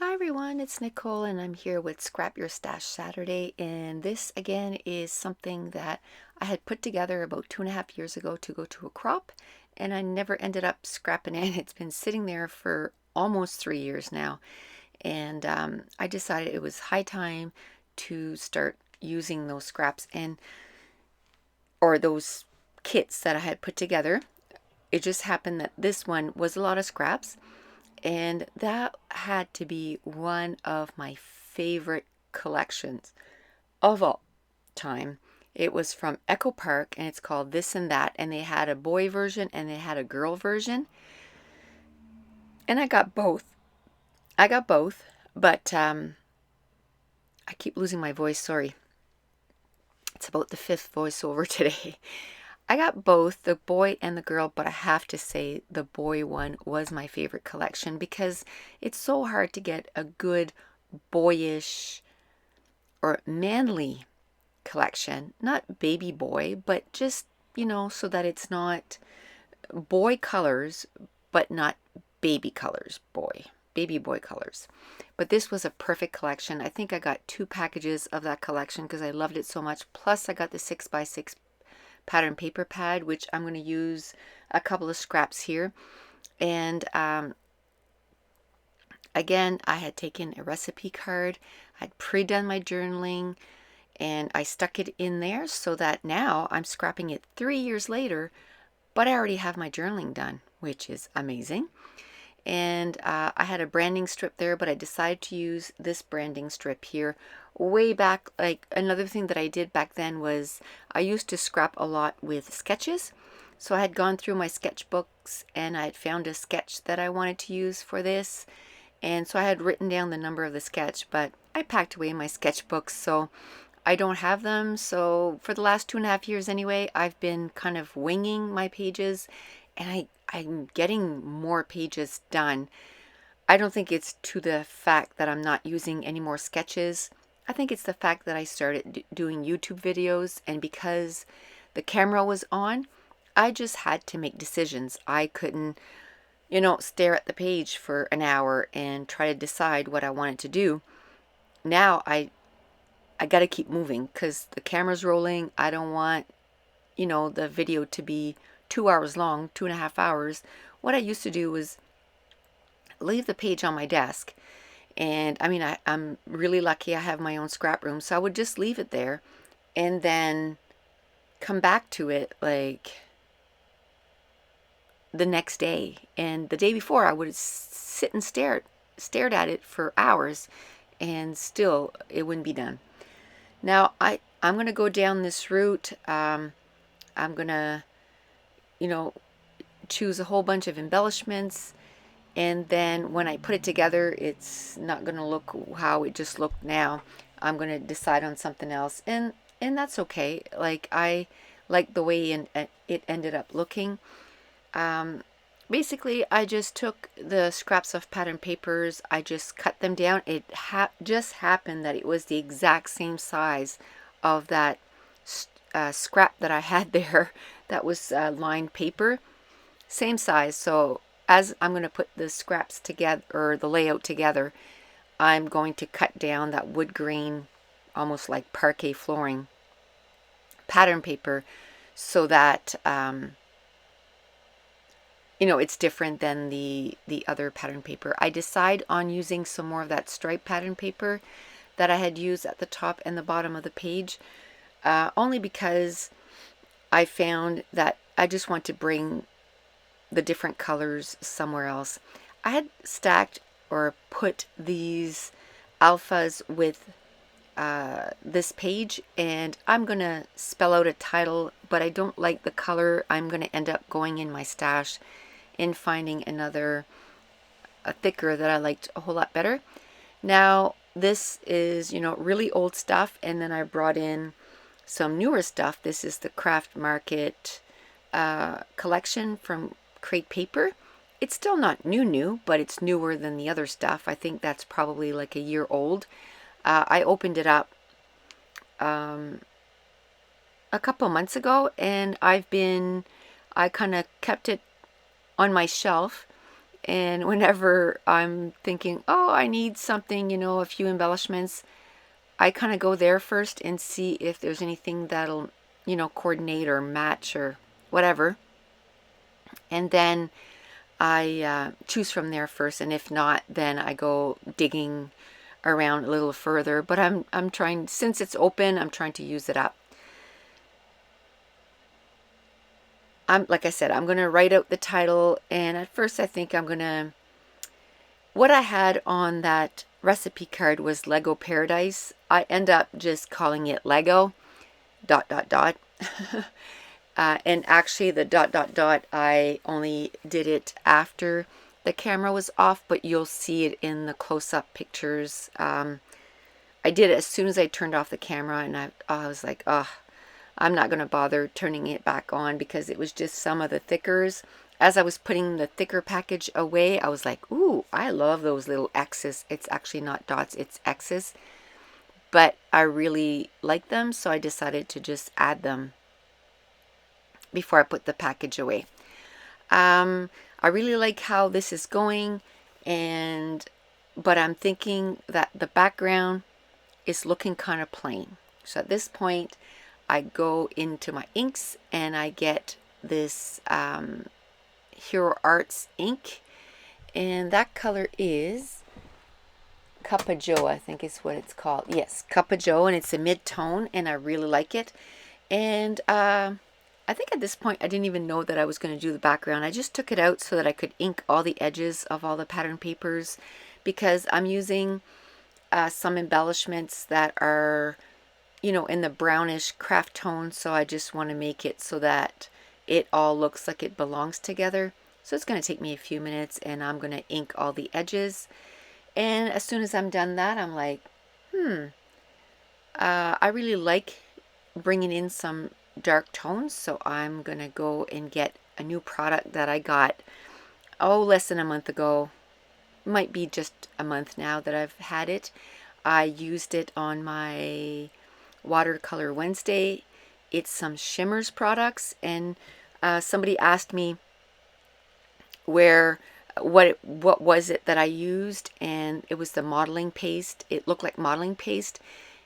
Hi everyone, it's Nicole and I'm here with Scrap Your Stash Saturday, and this again is something that I had put together about 2.5 years ago to go to a crop, and I never ended up scrapping it. It's been sitting there for almost 3 years now, and I decided it was high time to start using those scraps or those kits that I had put together. It just happened that this one was a lot of scraps, and that had to be one of my favorite collections of all time. It was from Echo Park and it's called This and That. And they had a boy version and they had a girl version. And I got both. But I keep losing my voice. Sorry. It's about the fifth voiceover today. I got both the boy and the girl, but I have to say the boy one was my favorite collection because it's so hard to get a good boyish or manly collection. Not baby boy, but just, so that it's not boy colors, but not baby colors, baby boy colors. But this was a perfect collection. I think I got 2 packages of that collection because I loved it so much. Plus I got the 6x6 pattern paper pad, which I'm going to use a couple of scraps here. And again, I had taken a recipe card, I'd pre-done my journaling, and I stuck it in there so that now I'm scrapping it 3 years later, but I already have my journaling done, which is amazing. And I had a branding strip there, but I decided to use this branding strip here way back. Like, another thing that I did back then was I used to scrap a lot with sketches. So I had gone through my sketchbooks and I had found a sketch that I wanted to use for this. And so I had written down the number of the sketch, but I packed away my sketchbooks, so I don't have them. So for the last 2.5 years anyway, I've been kind of winging my pages, and I'm getting more pages done. I don't think it's to the fact that I'm not using any more sketches. I think it's the fact that I started doing YouTube videos, and because the camera was on, I just had to make decisions. I couldn't, stare at the page for an hour and try to decide what I wanted to do. Now I got to keep moving because the camera's rolling. I don't want, the video to be 2 hours long, 2.5 hours. What I used to do was leave the page on my desk. And I mean, I'm really lucky I have my own scrap room. So I would just leave it there and then come back to it like the next day. And the day before I would sit and stared at it for hours, and still it wouldn't be done. Now I'm going to go down this route. I'm going to, choose a whole bunch of embellishments, and then when I put it together, it's not going to look how it just looked now. I'm going to decide on something else, and that's okay. Like, I like the way it ended up looking. Basically, I just took the scraps of pattern papers, I just cut them down. It just happened that it was the exact same size of that scrap that I had there that was lined paper. Same size. So as I'm going to put the scraps together, or the layout together, I'm going to cut down that wood grain, almost like parquet flooring pattern paper, so that it's different than the other pattern paper. I decide on using some more of that stripe pattern paper that I had used at the top and the bottom of the page, only because I found that I just want to bring the different colors somewhere else. I had stacked or put these alphas with this page, and I'm gonna spell out a title, but I don't like the color. I'm gonna end up going in my stash and finding a thicker that I liked a whole lot better. Now this is, really old stuff, and then I brought in some newer stuff. This is the Craft Market collection from Crate Paper. It's still not new, but it's newer than the other stuff. I think that's probably like a year old. I opened it up a couple months ago, and I kind of kept it on my shelf, And whenever I'm thinking, oh, I need something, you know, a few embellishments, I kind of go there first and see if there's anything that'll, you know, coordinate or match or whatever. And then I choose from there first, and if not, then I go digging around a little further. But I'm trying, since it's open, I'm trying to use it up. Like I said, I'm going to write out the title, and at first I think I'm going to, what I had on that recipe card was Lego Paradise. I end up just calling it Lego ... and actually the ... I only did it after the camera was off, but you'll see it in the close-up pictures. I did it as soon as I turned off the camera, and I was like, oh, I'm not going to bother turning it back on, because it was just some of the thickers. As I was putting the thicker package away, I was like, ooh, I love those little X's. It's actually not dots, it's X's. But I really like them, so I decided to just add them before I put the package away. I really like how this is going, but I'm thinking that the background is looking kind of plain. So at this point, I go into my inks and I get this Hero Arts ink, and that color is Cup of Joe, I think is what it's called. Yes, Cup of Joe, and it's a mid-tone, and I really like it. And I think at this point I didn't even know that I was going to do the background. I just took it out so that I could ink all the edges of all the pattern papers, because I'm using some embellishments that are, you know, in the brownish craft tone, so I just want to make it so that it all looks like it belongs together. So it's going to take me a few minutes, and I'm going to ink all the edges. And as soon as I'm done that, I'm like, I really like bringing in some dark tones, so I'm going to go and get a new product that I got, less than a month ago. Might be just a month now that I've had it. I used it on my Watercolor Wednesday. It's some Shimmers products, and somebody asked me what was it that I used, and it was the modeling paste. It looked like modeling paste,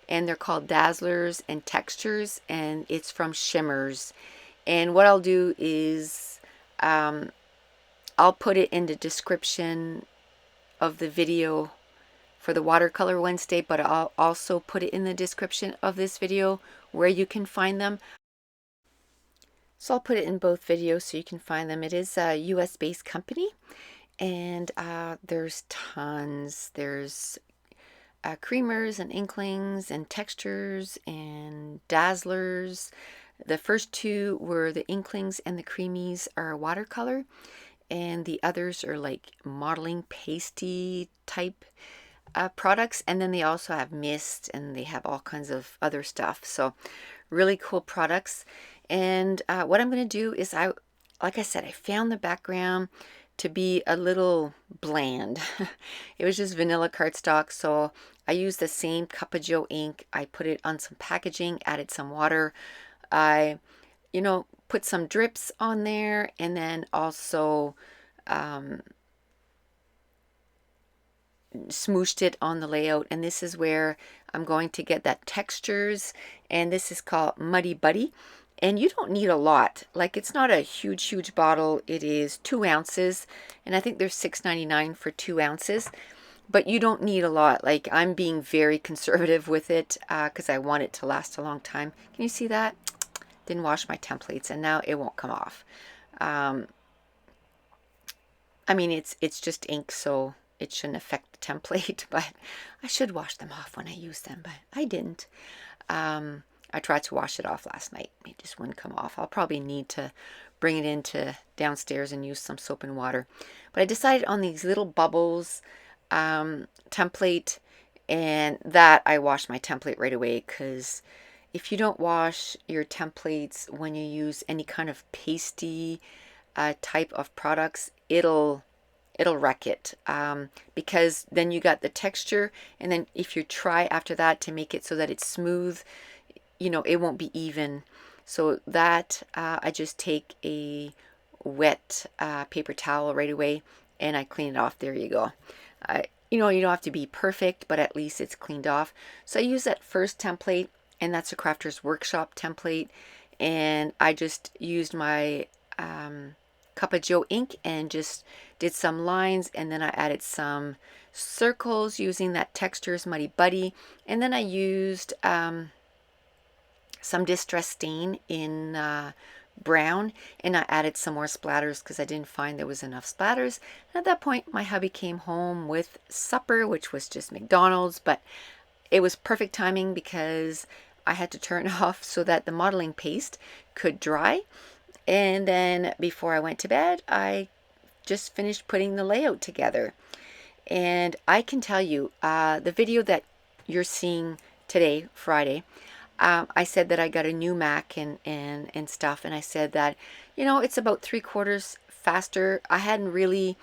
and they're called Dazzlers and Textures, and it's from Shimmers. And what I'll do is I'll put it in the description of the video for the Watercolor Wednesday, but I'll also put it in the description of this video where you can find them. So I'll put it in both videos so you can find them. It is a US based company, and there's tons. There's creamers and inklings and textures and dazzlers. The first two were the inklings, and the creamies are watercolor, and the others are like modeling pasty type products. And then they also have mist, and they have all kinds of other stuff. So really cool products. And what I'm going to do is, like I said, I found the background to be a little bland. It was just vanilla cardstock, so I used the same Cup of Joe ink. I put it on some packaging, added some water. I, put some drips on there, and then also smooshed it on the layout. And this is where I'm going to get that textures, and this is called Muddy Buddy. And you don't need a lot. Like, it's not a huge bottle. It is 2 ounces, and I think they're $6.99 for 2 ounces. But you don't need a lot. Like, I'm being very conservative with it because I want it to last a long time. Can you see that? Didn't wash my templates, and now it won't come off. I mean, it's just ink, so it shouldn't affect the template, but I should wash them off when I use them, but I didn't. I tried to wash it off last night. It just wouldn't come off. I'll probably need to bring it into downstairs and use some soap and water. But I decided on these little bubbles template, and that I washed my template right away, because if you don't wash your templates when you use any kind of pasty type of products, it'll wreck it, because then you got the texture, and then if you try after that to make it so that it's smooth, it won't be even. So that I just take a wet paper towel right away and I clean it off. There you go. You know, you don't have to be perfect, but at least it's cleaned off. So I use that first template, and that's a Crafter's Workshop template. And I just used my Cup of Joe ink and just did some lines, and then I added some circles using that Textures Muddy Buddy. And then I used some Distress Stain in brown, and I added some more splatters because I didn't find there was enough splatters. And at that point, my hubby came home with supper, which was just McDonald's, but it was perfect timing because I had to turn off so that the modeling paste could dry. And then before I went to bed, I just finished putting the layout together. And I can tell you, the video that you're seeing today, Friday, I said that I got a new Mac and stuff, and I said that, you know, it's about 3/4 faster. I hadn't really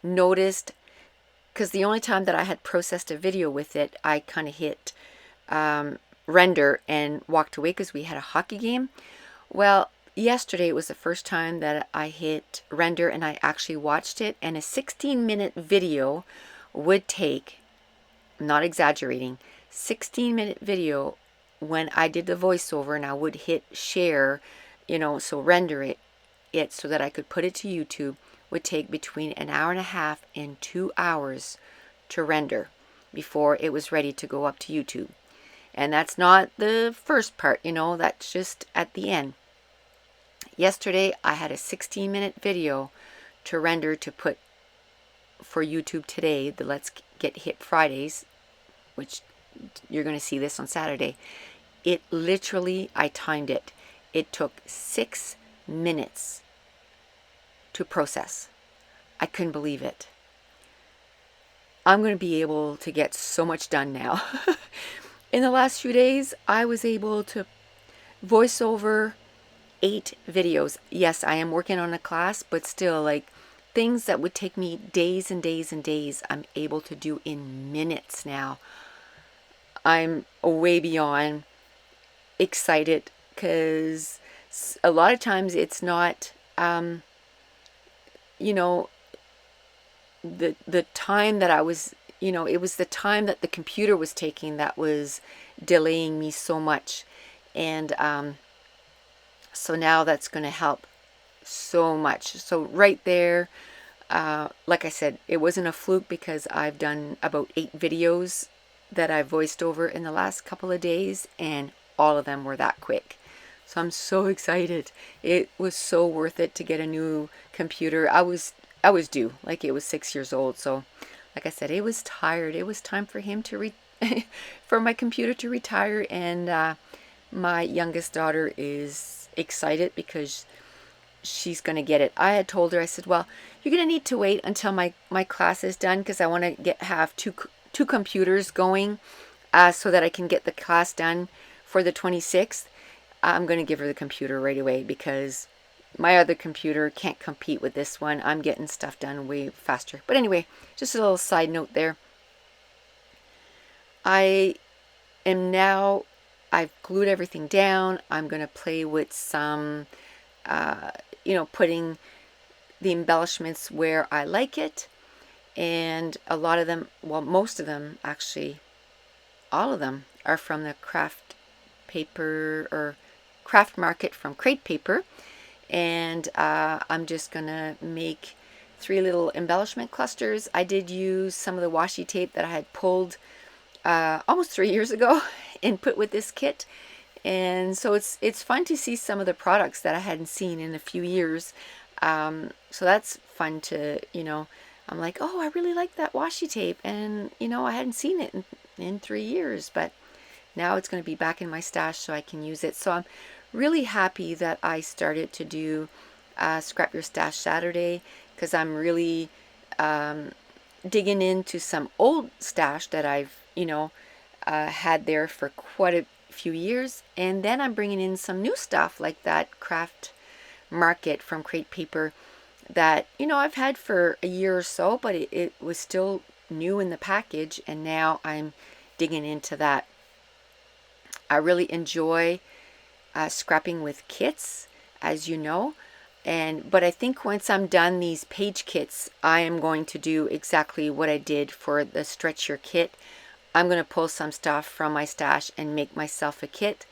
noticed, because the only time that I had processed a video with it, I kind of hit render and walked away because we had a hockey game. Well, yesterday it was the first time that I hit render and I actually watched it, and a 16-minute video would take, I'm not exaggerating, 16-minute video when I did the voiceover, and I would hit share, you know, so render it so that I could put it to YouTube, would take between an hour and a half and 2 hours to render before it was ready to go up to YouTube. And that's not the first part, you know, that's just at the end. Yesterday I had a 16-minute video to render to put for YouTube today, the Let's Get Hip Fridays, which you're going to see this on Saturday. It literally, I timed it. It took 6 minutes to process. I couldn't believe it. I'm going to be able to get so much done now. In the last few days, I was able to voice over 8 videos. Yes, I am working on a class, but still, like, things that would take me days and days and days, I'm able to do in minutes now. I'm way beyond excited because a lot of times it's not, you know, the time that I was, you know, it was the time that the computer was taking that was delaying me so much. And so now that's going to help so much. So right there, like I said, it wasn't a fluke because I've done about 8 videos that I voiced over in the last couple of days, and all of them were that quick. So I'm so excited. It was so worth it to get a new computer. I was due, like it was 6 years old. So like I said, it was tired. It was time for him to for my computer to retire. And my youngest daughter is excited because she's going to get it. I had told her, I said, well, you're going to need to wait until my class is done because I want to have two computers going so that I can get the class done for the 26th. I'm going to give her the computer right away because my other computer can't compete with this one. I'm getting stuff done way faster. But anyway, just a little side note there. I am now, I've glued everything down. I'm going to play with some, you know, putting the embellishments where I like it. And a lot of them, well, most of them, actually, all of them are from the craft paper or craft market from Crate Paper. And I'm just going to make 3 little embellishment clusters. I did use some of the washi tape that I had pulled almost 3 years ago and put with this kit. And so it's fun to see some of the products that I hadn't seen in a few years. So that's fun to, you know, I'm like, oh, I really like that washi tape. And, you know, I hadn't seen it in 3 years, but now it's going to be back in my stash so I can use it. So I'm really happy that I started to do Scrap Your Stash Saturday because I'm really digging into some old stash that I've, you know, had there for quite a few years. And then I'm bringing in some new stuff like that craft market from Crate Paper that, you know, I've had for a year or so, but it was still new in the package, and now I'm digging into that. I really enjoy scrapping with kits, as you know, But I think once I'm done these page kits, I am going to do exactly what I did for the Stretch Your kit. I'm going to pull some stuff from my stash and make myself a kit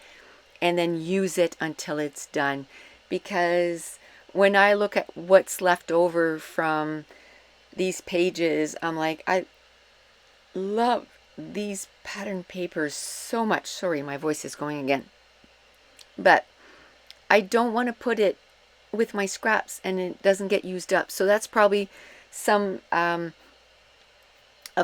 and then use it until it's done. Because when I look at what's left over from these pages, I'm like, I love these pattern papers so much. Sorry, my voice is going again. But I don't want to put it with my scraps and it doesn't get used up. So that's probably some of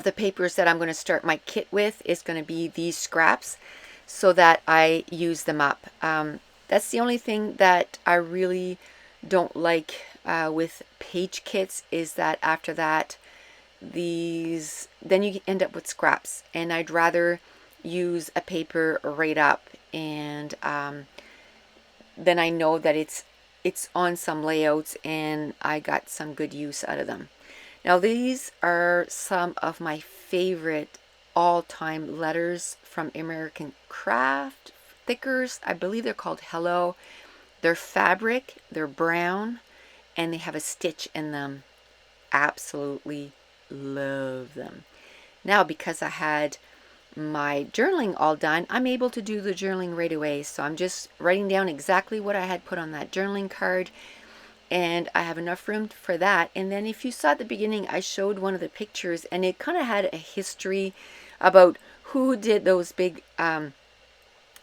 the papers that I'm going to start my kit with is going to be these scraps so that I use them up. That's the only thing that I really don't like with page kits, is that after that then you end up with scraps, and I'd rather use a paper right up, and then I know that it's on some layouts and I got some good use out of them. Now these are some of my favorite all-time letters from American Craft Thickers. I believe they're called Hello. They're fabric, they're brown, and they have a stitch in them. Absolutely love them. Now, because I had my journaling all done, I'm able to do the journaling right away. So I'm just writing down exactly what I had put on that journaling card, and I have enough room for that. And then if you saw at the beginning, I showed one of the pictures, and it kind of had a history about who did those big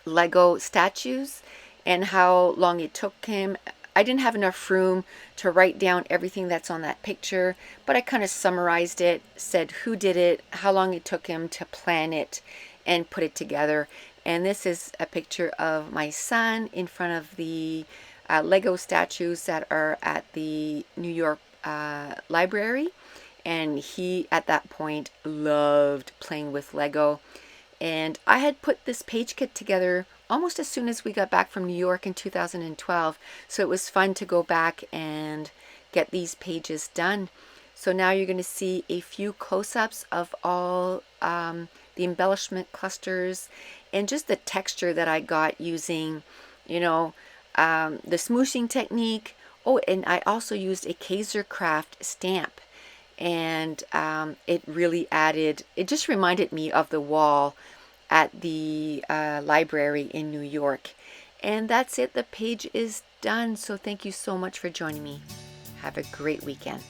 Lego statues and how long it took him. I didn't have enough room to write down everything that's on that picture, but I kind of summarized it, said who did it, how long it took him to plan it and put it together. And this is a picture of my son in front of the Lego statues that are at the New York library. And he, at that point, loved playing with Lego. And I had put this page kit together almost as soon as we got back from New York in 2012. So it was fun to go back and get these pages done. So now you're going to see a few close-ups of all the embellishment clusters and just the texture that I got using, the smooshing technique. Oh, and I also used a Kaiser Craft stamp. And it really added, it just reminded me of the wall at the library in New York. And that's it. The page is done. So thank you so much for joining me. Have a great weekend.